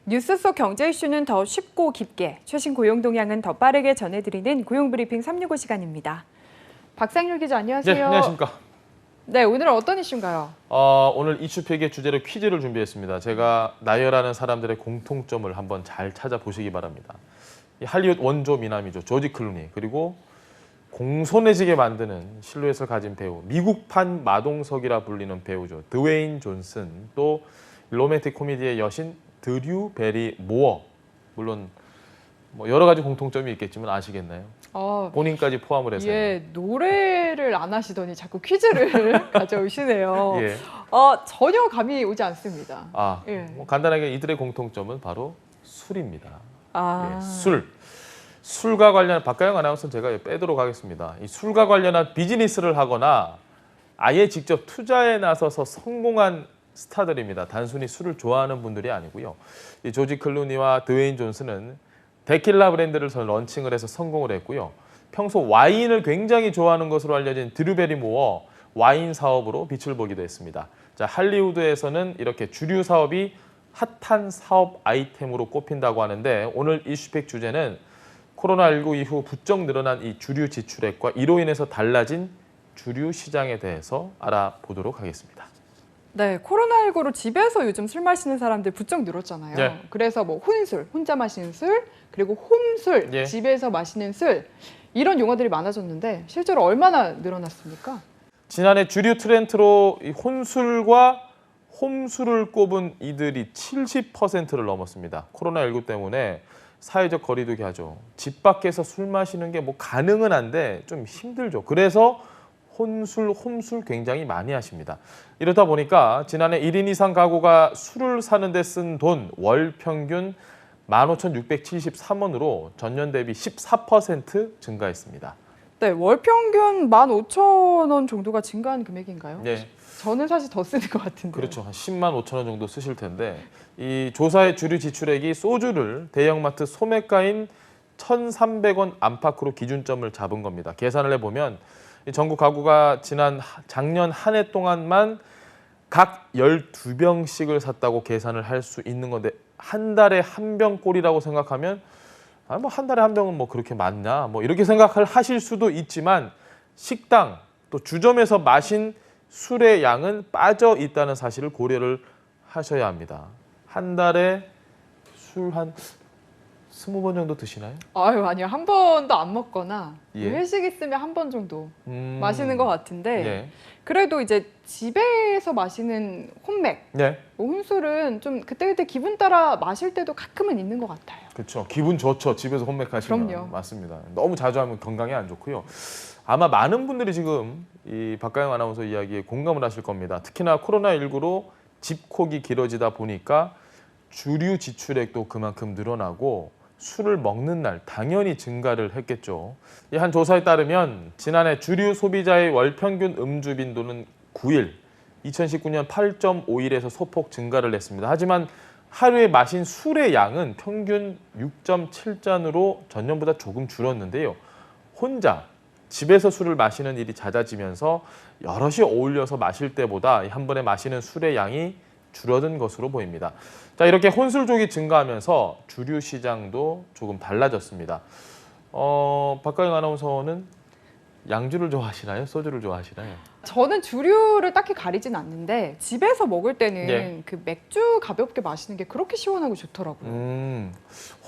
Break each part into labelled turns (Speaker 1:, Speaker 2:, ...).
Speaker 1: 뉴스 속 경제 이슈는 더 쉽고 깊게, 최신 고용 동향은 더 빠르게 전해드리는 고용브리핑 365 시간입니다. 박상률 기자 안녕하세요.
Speaker 2: 네, 안녕하십니까.
Speaker 1: 네, 오늘은 어떤 이슈인가요?
Speaker 2: 오늘 이슈팩의 주제로 퀴즈를 준비했습니다. 제가 나열하는 사람들의 공통점을 한번 잘 찾아보시기 바랍니다. 이 할리우드 원조 미남이죠. 조지 클루니, 그리고 공손해지게 만드는 실루엣을 가진 배우, 미국판 마동석이라 불리는 배우죠. 드웨인 존슨, 또 로맨틱 코미디의 여신 드류 베리 모어. 물론 뭐 여러 가지 공통점이 있겠지만 아시겠나요? 본인까지 포함을 해서.
Speaker 1: 예, 노래를 안 하시더니 자꾸 퀴즈를 가져오시네요.
Speaker 2: 예.
Speaker 1: 전혀 감이 오지 않습니다. 예.
Speaker 2: 뭐 간단하게 이들의 공통점은 바로 술입니다. 예, 술. 술과 관련한 박가영 아나운서는 제가 빼도록 하겠습니다. 이 술과 관련한 비즈니스를 하거나 아예 직접 투자에 나서서 성공한 스타들입니다. 단순히 술을 좋아하는 분들이 아니고요. 이 조지 클루니와 드웨인 존슨은 데킬라 브랜드를 런칭을 해서 성공을 했고요. 평소 와인을 굉장히 좋아하는 것으로 알려진 드류 베리모어 와인 사업으로 빛을 보기도 했습니다. 자, 할리우드에서는 이렇게 주류 사업이 핫한 사업 아이템으로 꼽힌다고 하는데, 오늘 이슈팩 주제는 코로나19 이후 부쩍 늘어난 이 주류 지출액과 이로 인해서 달라진 주류 시장에 대해서 알아보도록 하겠습니다.
Speaker 1: 네, 코로나19로 집에서 요즘 술 마시는 사람들 부쩍 늘었잖아요.
Speaker 2: 네.
Speaker 1: 그래서 뭐 혼술, 혼자 마시는 술, 그리고 홈술,
Speaker 2: 예.
Speaker 1: 집에서 마시는 술, 이런 용어들이 많아졌는데 실제로 얼마나 늘어났습니까?
Speaker 2: 지난해 주류 트렌드로 이 혼술과 홈술을 꼽은 이들이 70%를 넘었습니다. 코로나19 때문에 사회적 거리두기 하죠. 집 밖에서 술 마시는 게 뭐 가능은 한데 좀 힘들죠. 그래서 혼술, 홈술 굉장히 많이 하십니다. 이렇다 보니까 지난해 1인 이상 가구가 술을 사는 데 쓴 돈 월 평균 15,673원으로 전년 대비 14% 증가했습니다.
Speaker 1: 네, 월 평균 15,000원 정도가 증가한 금액인가요?
Speaker 2: 네.
Speaker 1: 저는 사실 더 쓰는 것 같은데.
Speaker 2: 그렇죠. 한 10만 5천 원 정도 쓰실 텐데, 이 조사의 주류 지출액이 소주를 대형마트 소매가인 1,300원 안팎으로 기준점을 잡은 겁니다. 계산을 해보면 전국 가구가 작년 한 해 동안만 각 12병씩을 샀다고 계산을 할 수 있는 건데, 한 달에 한 병꼴이라고 생각하면 뭐 한 달에 한 병은 뭐 그렇게 많냐, 뭐 이렇게 생각을 하실 수도 있지만, 식당 또 주점에서 마신 술의 양은 빠져 있다는 사실을 고려를 하셔야 합니다. 한 달에 술 한 20번 정도 드시나요?
Speaker 1: 아니요. 한 번도 안 먹거나
Speaker 2: 예.
Speaker 1: 회식 있으면 한 번 정도 마시는 것 같은데,
Speaker 2: 예.
Speaker 1: 그래도 이제 집에서 마시는 홈맥,
Speaker 2: 네.
Speaker 1: 뭐 혼술은 좀 그때그때 기분 따라 마실 때도 가끔은 있는 것 같아요.
Speaker 2: 그렇죠. 기분 좋죠. 집에서 홈맥하시면.
Speaker 1: 그럼요.
Speaker 2: 맞습니다. 너무 자주 하면 건강에 안 좋고요. 아마 많은 분들이 지금 이 박가영 아나운서 이야기에 공감을 하실 겁니다. 특히나 코로나19로 집콕이 길어지다 보니까 주류 지출액도 그만큼 늘어나고 술을 먹는 날 당연히 증가를 했겠죠. 이 한 조사에 따르면 지난해 주류 소비자의 월 평균 음주 빈도는 9일, 2019년 8.5일에서 소폭 증가를 했습니다. 하지만 하루에 마신 술의 양은 평균 6.7잔으로 전년보다 조금 줄었는데요. 혼자 집에서 술을 마시는 일이 잦아지면서 여럿이 어울려서 마실 때보다 한 번에 마시는 술의 양이 줄어든 것으로 보입니다. 자, 이렇게 혼술족이 증가하면서 주류 시장도 조금 달라졌습니다. 박가영 아나운서는 양주를 좋아하시나요? 소주를 좋아하시나요?
Speaker 1: 저는 주류를 딱히 가리진 않는데 집에서 먹을 때는
Speaker 2: 네.
Speaker 1: 그 맥주 가볍게 마시는 게 그렇게 시원하고 좋더라고요.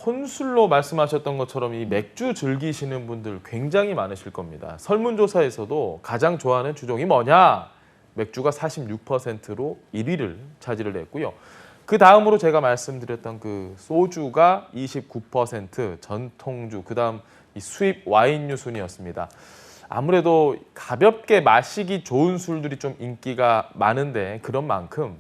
Speaker 2: 혼술로 말씀하셨던 것처럼 이 맥주 즐기시는 분들 굉장히 많으실 겁니다. 설문조사에서도 가장 좋아하는 주종이 뭐냐? 맥주가 46%로 1위를 차지를 했고요. 그 다음으로 제가 말씀드렸던 그 소주가 29%, 전통주, 그 다음 이 수입 와인류 순이었습니다. 아무래도 가볍게 마시기 좋은 술들이 좀 인기가 많은데, 그런 만큼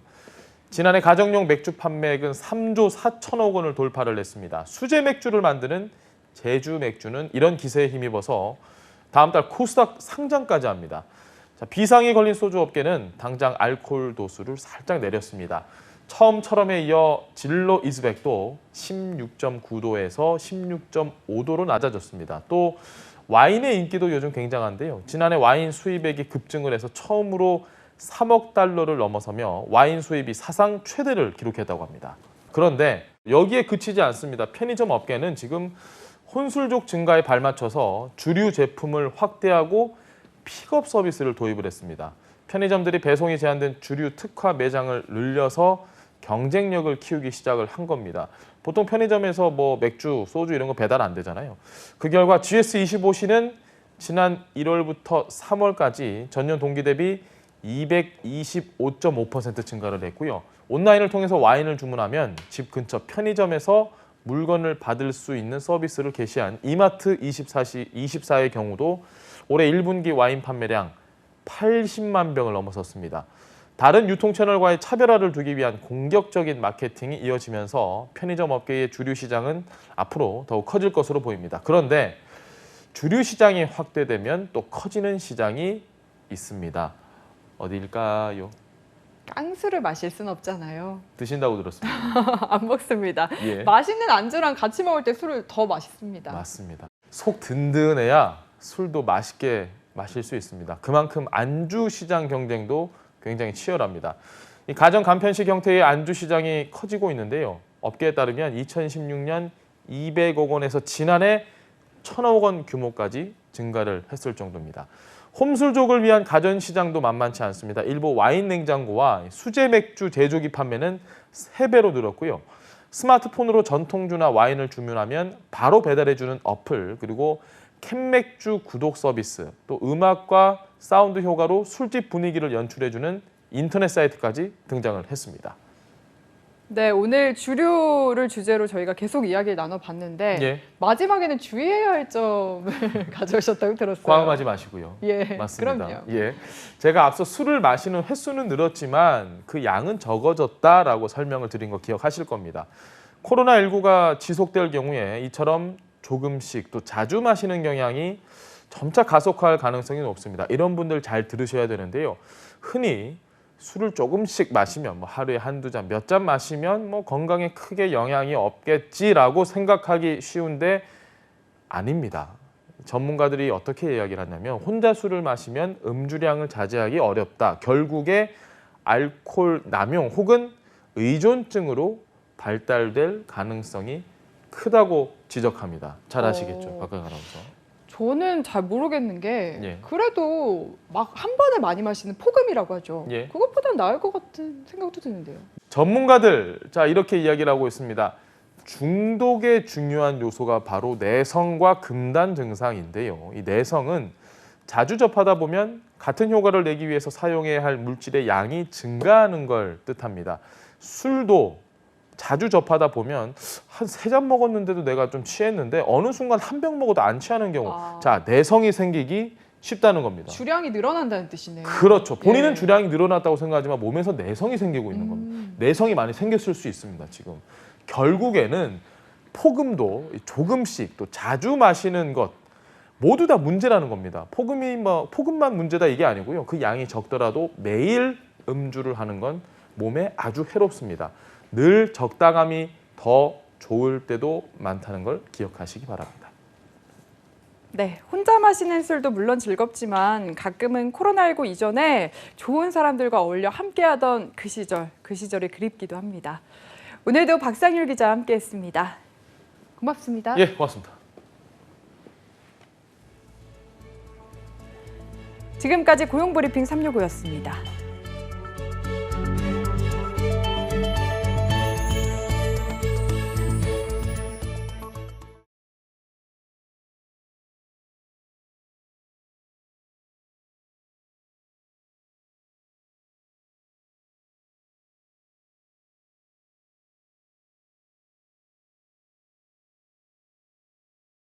Speaker 2: 지난해 가정용 맥주 판매액은 3조 4천억 원을 돌파를 했습니다. 수제 맥주를 만드는 제주 맥주는 이런 기세에 힘입어서 다음 달 코스닥 상장까지 합니다. 자, 비상이 걸린 소주 업계는 당장 알코올 도수를 살짝 내렸습니다. 처음처럼에 이어 진로 이즈백도 16.9도에서 16.5도로 낮아졌습니다. 또 와인의 인기도 요즘 굉장한데요. 지난해 와인 수입액이 급증을 해서 처음으로 3억 달러를 넘어서며 와인 수입이 사상 최대를 기록했다고 합니다. 그런데 여기에 그치지 않습니다. 편의점 업계는 지금 혼술족 증가에 발맞춰서 주류 제품을 확대하고 픽업 서비스를 도입을 했습니다. 편의점들이 배송이 제한된 주류 특화 매장을 늘려서 경쟁력을 키우기 시작을 한 겁니다. 보통 편의점에서 뭐 맥주, 소주 이런 거 배달 안 되잖아요. 그 결과 GS25C는 지난 1월부터 3월까지 전년 동기 대비 225.5% 증가를 했고요. 온라인을 통해서 와인을 주문하면 집 근처 편의점에서 물건을 받을 수 있는 서비스를 개시한 이마트 24의 경우도 올해 1분기 와인 판매량 80만 병을 넘어섰습니다. 다른 유통 채널과의 차별화를 두기 위한 공격적인 마케팅이 이어지면서 편의점 업계의 주류 시장은 앞으로 더욱 커질 것으로 보입니다. 그런데 주류 시장이 확대되면 또 커지는 시장이 있습니다. 어디일까요?
Speaker 1: 깡술을 마실 순 없잖아요.
Speaker 2: 드신다고 들었습니다.
Speaker 1: 안 먹습니다.
Speaker 2: 예.
Speaker 1: 맛있는 안주랑 같이 먹을 때 술을 더 맛있습니다.
Speaker 2: 맞습니다. 속 든든해야 술도 맛있게 마실 수 있습니다. 그만큼 안주 시장 경쟁도 굉장히 치열합니다. 이 가정 간편식 형태의 안주 시장이 커지고 있는데요. 업계에 따르면 2016년 200억 원에서 지난해 1,000억 원 규모까지 증가를 했을 정도입니다. 홈술족을 위한 가전 시장도 만만치 않습니다. 일부 와인 냉장고와 수제 맥주 제조기 판매는 3배로 늘었고요. 스마트폰으로 전통주나 와인을 주문하면 바로 배달해주는 어플, 그리고 캔맥주 구독 서비스, 또 음악과 사운드 효과로 술집 분위기를 연출해주는 인터넷 사이트까지 등장을 했습니다.
Speaker 1: 네, 오늘 주류를 주제로 저희가 계속 이야기를 나눠봤는데
Speaker 2: 예.
Speaker 1: 마지막에는 주의해야 할 점을 가져오셨다고 들었어요.
Speaker 2: 과음하지 마시고요.
Speaker 1: 예,
Speaker 2: 맞습니다.
Speaker 1: 그럼요.
Speaker 2: 예, 제가 앞서 술을 마시는 횟수는 늘었지만 그 양은 적어졌다라고 설명을 드린 거 기억하실 겁니다. 코로나19가 지속될 경우에 이처럼 조금씩 또 자주 마시는 경향이 점차 가속화할 가능성이 높습니다. 이런 분들 잘 들으셔야 되는데요. 흔히 술을 조금씩 마시면 뭐 하루에 한두 잔, 몇 잔 마시면 뭐 건강에 크게 영향이 없겠지라고 생각하기 쉬운데 아닙니다. 전문가들이 어떻게 이야기를 하냐면 혼자 술을 마시면 음주량을 자제하기 어렵다. 결국에 알코올 남용 혹은 의존증으로 발달될 가능성이 크다고 지적합니다. 잘 아시겠죠, 박가영 아나운서.
Speaker 1: 저는 잘 모르겠는 게
Speaker 2: 예.
Speaker 1: 그래도 막 한 번에 많이 마시는 포금이라고 하죠.
Speaker 2: 예.
Speaker 1: 그것보단 나을 것 같은 생각도 드는데요.
Speaker 2: 전문가들 자 이렇게 이야기를 하고 있습니다. 중독의 중요한 요소가 바로 내성과 금단 증상인데요. 이 내성은 자주 접하다 보면 같은 효과를 내기 위해서 사용해야 할 물질의 양이 증가하는 걸 뜻합니다. 술도 자주 접하다 보면 한 3잔 먹었는데도 내가 좀 취했는데 어느 순간 한 병 먹어도 안 취하는 경우. 자, 내성이 생기기 쉽다는 겁니다.
Speaker 1: 주량이 늘어난다는 뜻이네요.
Speaker 2: 그렇죠. 본인은
Speaker 1: 예.
Speaker 2: 주량이 늘어났다고 생각하지만 몸에서 내성이 생기고 있는 겁니다. 내성이 많이 생겼을 수 있습니다. 지금 결국에는 폭음도 조금씩 또 자주 마시는 것 모두 다 문제라는 겁니다. 폭음만 문제다 이게 아니고요. 그 양이 적더라도 매일 음주를 하는 건 몸에 아주 해롭습니다. 늘 적당함이 더 좋을 때도 많다는 걸 기억하시기 바랍니다.
Speaker 1: 네, 혼자 마시는 술도 물론 즐겁지만 가끔은 코로나19 이전에 좋은 사람들과 어울려 함께하던 그 시절이 그립기도 합니다. 오늘도 박상률 기자와 함께했습니다. 고맙습니다.
Speaker 2: 예, 고맙습니다.
Speaker 1: 지금까지 고용브리핑 365였습니다.